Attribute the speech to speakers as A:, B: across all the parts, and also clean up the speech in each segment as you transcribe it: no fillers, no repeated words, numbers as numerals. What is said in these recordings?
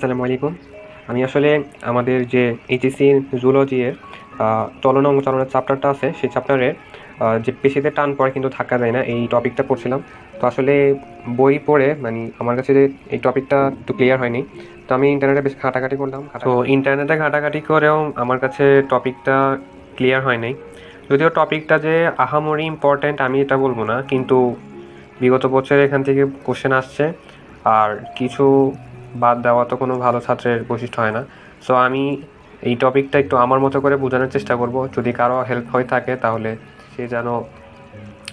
A: আসসালামু আলাইকুম। আমি আসলে আমাদের যে এইচএসসি জুলজি এর চলন ও চলনের চ্যাপ্টারটা আছে, সেই চ্যাপ্টারে যে পেশিতে টান পড়ে কিন্তু ধাক্কা দেয় না, এই টপিকটা পড়ছিলাম। তো আসলে বই পড়ে মানে আমার কাছে যে এই টপিকটা একটু ক্লিয়ার হয়নি। তো আমি ইন্টারনেটে বেশ ঘাটাঘাটি করলাম। তো ইন্টারনেটে ঘাটাঘাটি করেও আমার কাছে টপিকটা ক্লিয়ার হয় নাই। যদিও টপিকটা যে আহামরি ইম্পর্ট্যান্ট আমি এটা বলবো না, কিন্তু বিগত বছরে এখান থেকে কোশ্চেন আসছে, আর কিছু বাদ দেওয়া তো কোনো ভালো ছাত্রের বৈশিষ্ট্য হয় না। সো আমি এই টপিকটা একটু আমার মতো করে বোঝানোর চেষ্টা করব, যদি কারো হেল্প হয়ে থাকে তাহলে সে যেন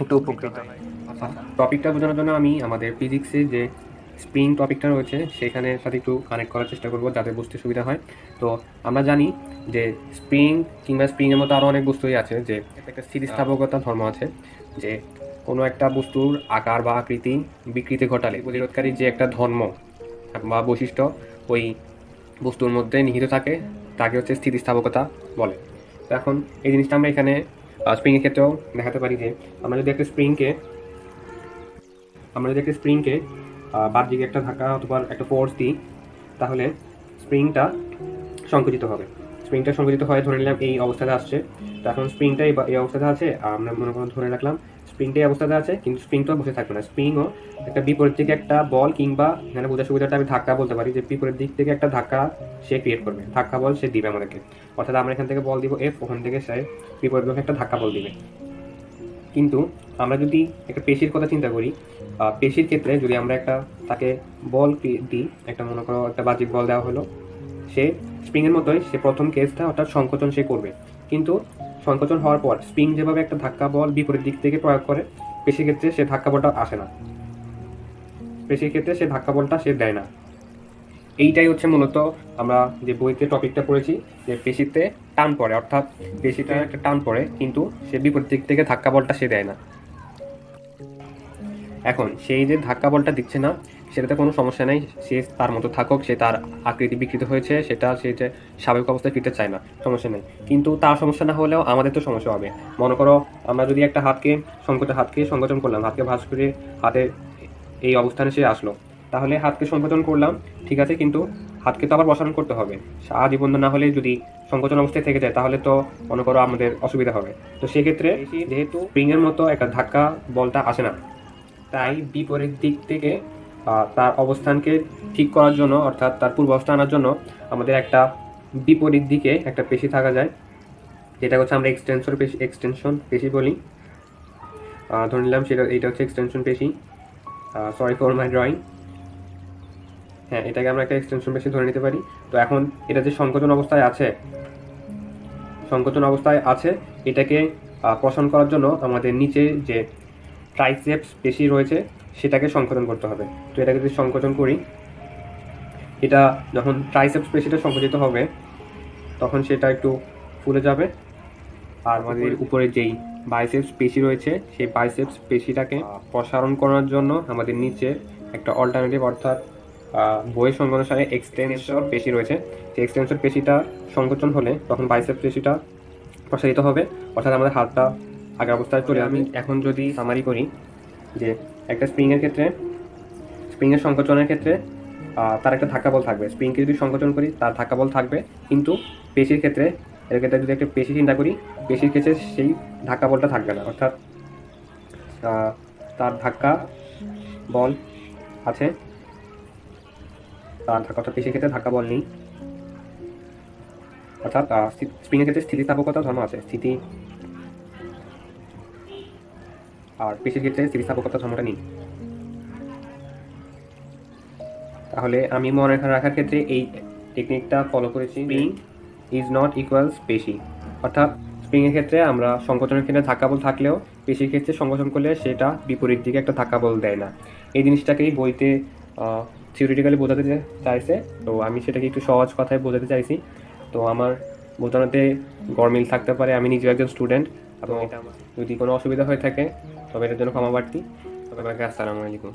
A: একটু উপকৃত হয়। আচ্ছা, টপিকটা বোঝানোর জন্য আমি আমাদের ফিজিক্সে যে স্প্রিং টপিকটা রয়েছে সেখানে সাথে একটু কানেক্ট করার চেষ্টা করব যাতে বুঝতে সুবিধা হয়। তো আমরা জানি যে স্প্রিং কিংবা স্প্রিংয়ের মতো আরও অনেক বস্তুই আছে, যে একটা স্থিতিস্থাপকতা ধর্ম আছে, যে কোনো একটা বস্তুর আকার বা আকৃতি বিকৃতি ঘটালে প্রতিরোধকারী যে একটা ধর্ম বা বৈশিষ্ট্য ওই বস্তুর মধ্যে নিহিত থাকে তাকে হচ্ছে স্থিতিস্থাপকতা বলে। তো এখন এই জিনিসটা আমরা এখানে স্প্রিংয়ের ক্ষেত্রেও দেখাতে পারি, যে আমরা যদি একটা স্প্রিংকে বাহ্যিক একটা ধাক্কা অথবা একটা ফোর্স দিই, তাহলে স্প্রিংটা সংকুচিত হবে। স্প্রিংটা সংকুচিত হয়ে ধরে নিলাম এই অবস্থাতে আসছে। তো এখন স্প্রিংটা এই অবস্থাতে আছে, আমরা মনে করুন ধরে রাখলাম স্প্রিংটা এই অবস্থাতে আছে, কিন্তু স্প্রিংটাও বসে থাকবে না। স্প্রিংও একটা বিপরীত দিকে একটা বল, কিংবা এখানে বোঝার সুবিধাটা আমি ধাক্কা বলতে পারি, যে বিপরীত দিক থেকে একটা ধাক্কা সে ক্রিয়েট করবে, ধাক্কা বল সে দিবে আমাদেরকে। অর্থাৎ আমরা এখান থেকে বল দিব এফ, ওখান থেকে সে বিপরীত দিকে একটা ধাক্কা বল দিবে। কিন্তু আমরা যদি একটা পেশির কথা চিন্তা করি, পেশির ক্ষেত্রে যদি আমরা তাকে বল দিই, একটা মনে করো একটা বাহ্যিক বল দেওয়া হলো, সে স্প্রিংয়ের মতোই সে প্রথম কেসটা অর্থাৎ সংকোচন সে করবে। কিন্তু সংকোচন হওয়ার পর স্প্রিং যেভাবে একটা ধাক্কা বল বিপরীত দিক থেকে প্রয়োগ করে, পেশির ক্ষেত্রে সে ধাক্কা বলটা আসে না, পেশির ক্ষেত্রে সে ধাক্কা বলটা সে দেয় না। এইটাই হচ্ছে মূলত আমরা যে বইতে টপিকটা পড়েছি, যে পেশিতে টান পড়ে, অর্থাৎ পেশিতে একটা টান পড়ে কিন্তু সে বিপরীত দিক থেকে ধাক্কা বলটা সে দেয় না। এখন সেই যে ধাক্কা বলটা দিচ্ছে না, সেটাতে কোনো সমস্যা নেই, সে তার মতো থাকুক, সে তার আকৃতি বিকৃত হয়েছে, সে যে স্বাভাবিক অবস্থায় ফিরতে চায় না, সমস্যা নেই। কিন্তু তার সমস্যা না হলেও আমাদের তো সমস্যা হবে। মনে করো আমরা যদি একটা হাতকে সংকোচন করলাম, হাতকে ভাঁজ করে হাতের এই অবস্থানে সে আসলো, তাহলে হাতকে সংকোচন করলাম ঠিক আছে, কিন্তু হাতকে তো আবার প্রসারণ করতে হবে। আজীবন না হলে যদি সংকোচন অবস্থায় থেকে যায় তাহলে তো মনে করো আমাদের অসুবিধা হবে। তো সেক্ষেত্রে যেহেতু স্প্রিংয়ের মতো একটা ধাক্কা বলটা আসে না, তাই বিপরীত দিক থেকে তার অবস্থানকে ঠিক করার জন্য, অর্থাৎ তার পূর্বাবস্থা আনার জন্য আমাদের একটা বিপরীত দিকে একটা পেশি থাকা যায়, যেটা হচ্ছে আমরা এক্সটেনশন পেশি বলি। ধরে নিলাম এটা হচ্ছে এক্সটেনশন পেশি। Sorry for my drawing. হ্যাঁ, এটাকে আমরা একটা এক্সটেনশন পেশি ধরে নিতে পারি। তো এখন এটা যে সংকোচন অবস্থায় আছে, এটাকে প্রসারণ করার জন্য আমাদের নিচে যে ট্রাইসেপস পেশি রয়েছে সেটাকে সংকোচন করতে হবে। তো এটাকে যদি সংকোচন করি, এটা যখন ট্রাইসেপস পেশিটা সংকুচিত হবে তখন সেটা একটু ফুলে যাবে, আর আমাদের উপরে যেই বাইসেপস পেশি রয়েছে সেই বাইসেপস পেশিটাকে প্রসারণ করার জন্য আমাদের নিচে একটা অল্টারনেটিভ, অর্থাৎ বইয়ের সঙ্গে অনুসারে এক্সটেনসর পেশি রয়েছে। সেই এক্সটেনসর পেশিটা সংকোচন হলে তখন বাইসেপস পেশিটা প্রসারিত হবে, অর্থাৎ আমাদের হাতটা আগের অবস্থায় চলে। আমি এখন যদি সামারি করি, যে একটা স্প্রিংয়ের সংকোচনের ক্ষেত্রে তার একটা ধাক্কা বল থাকবে। স্প্রিংকে যদি সংকোচন করি তার ধাক্কা বল থাকবে, কিন্তু পেশির ক্ষেত্রে যদি একটা পেশি চিন্তা করি, পেশির ক্ষেত্রে সেই ধাক্কা বলটা থাকবে না, অর্থাৎ তার ধাক্কা বল আছে, অর্থাৎ পেশির ক্ষেত্রে ধাক্কা বল নেই, অর্থাৎ স্প্রিংয়ের ক্ষেত্রে স্থিতিস্থাপকতা ধর্ম আছে, আর পেশির ক্ষেত্রে স্থিতিস্থাপকতা ধর্মটা নেই। তাহলে আমি মনে রাখার ক্ষেত্রে এই টেকনিকটা ফলো করেছি, স্প্রিং ইজ নট ইকুয়ালস পেশি। অর্থাৎ স্প্রিংয়ের ক্ষেত্রে আমরা সংকোচনের ক্ষেত্রে ধাক্কা বল থাকলেও পেশির ক্ষেত্রে সংকোচন করলে সেটা বিপরীত দিকে একটা ধাক্কা বল দেয় না। এই জিনিসটাকেই বইতে থিওরিটিক্যালি বোঝাতে চাইছে, তো আমি সেটাকে একটু সহজ কথায় বোঝাতে চাইছি। তো আমার বোঝানোতে গরমিল থাকতে পারে, আমি নিজেও একজন স্টুডেন্ট, এবং এটা আমার যদি কোনো অসুবিধা হয়ে থাকে তবে এটার জন্য ক্ষমা প্রার্থী। তবে আসসালামু আলাইকুম।